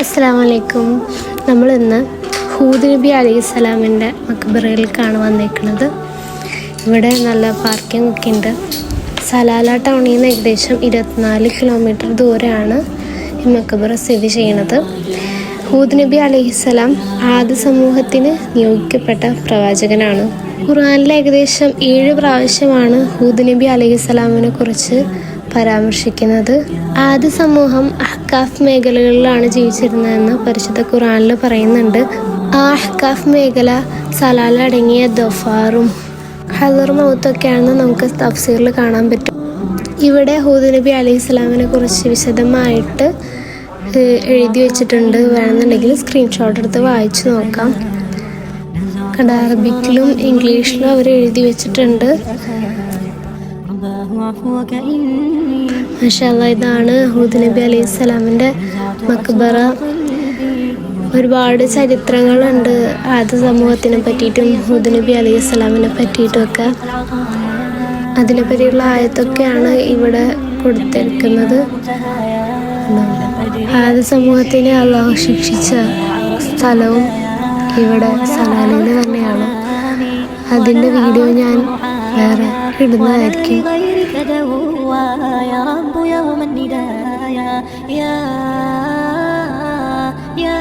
അസ്സലാമു അലൈക്കും. നമ്മളിന്ന് ഹൂദ് നബി അലൈഹിസ്സലാമിൻ്റെ മക്ബറയിലേക്കാണ് വന്നേക്കുന്നത്. ഇവിടെ നല്ല പാർക്കിംഗ് ഒക്കെ ഉണ്ട്. സലാല ടൗണിൽ നിന്ന് ഏകദേശം 24 കിലോമീറ്റർ ദൂരെയാണ് ഈ മക്ബറ സ്ഥിതി ചെയ്യുന്നത്. ഹൂദ് നബി അലൈഹിസ്സലാം ആദ്യ സമൂഹത്തിന് നിയോഗിക്കപ്പെട്ട പ്രവാചകനാണ്. ഖുർആനിൽ ഏകദേശം 7 പ്രാവശ്യമാണ് ഹൂദ് നബി അലൈഹിസ്സലാമിനെ കുറിച്ച് പരാമർശിക്കുന്നത്. ആദ്യ സമൂഹം അഹ്കാഫ് മേഖലകളിലാണ് ജീവിച്ചിരുന്നതെന്ന് പരിശുദ്ധ ഖുർആനിൽ പറയുന്നുണ്ട്. ആ അഹ്കാഫ് മേഖല സലാല അടങ്ങിയ ദഫാറും ഹദർ മൗത്തൊക്കെയാണെന്ന് നമുക്ക് തഫ്സീറിൽ കാണാൻ പറ്റും. ഇവിടെ ഹൂദ് നബി അലൈഹിസ്സലാമിനെ കുറിച്ച് വിശദമായിട്ട് എഴുതി വെച്ചിട്ടുണ്ട്. വേണമെന്നുണ്ടെങ്കിൽ സ്ക്രീൻഷോട്ട് എടുത്ത് വായിച്ചു നോക്കാം. കണ്ട, അറബിക്കിലും ഇംഗ്ലീഷിലും അവർ എഴുതി വെച്ചിട്ടുണ്ട്. മാഷാ അല്ലാഹ്, ഇതാണ് ഹൂദ് നബി അലൈഹിസ്സലാമിൻ്റെ മക്ബറ. ഒരുപാട് ചരിത്രങ്ങളുണ്ട് ആദ്യ സമൂഹത്തിനെ പറ്റിയിട്ടും ഹൂദ് നബി അലൈഹിസ്സലാമിനെ പറ്റിയിട്ടുമൊക്കെ. അതിനെപ്പറ്റിയുള്ള ആയത്തൊക്കെയാണ് ഇവിടെ കൊടുത്തിരിക്കുന്നത്. ആദ്യ സമൂഹത്തിനെ അള്ളാഹു ശിക്ഷിച്ച സ്ഥലവും ഇവിടെ സലാലയിൽ തന്നെയാണ്. അതിൻ്റെ വീഡിയോ ഞാൻ വേറെ ഇടുന്നതായിരിക്കും. يا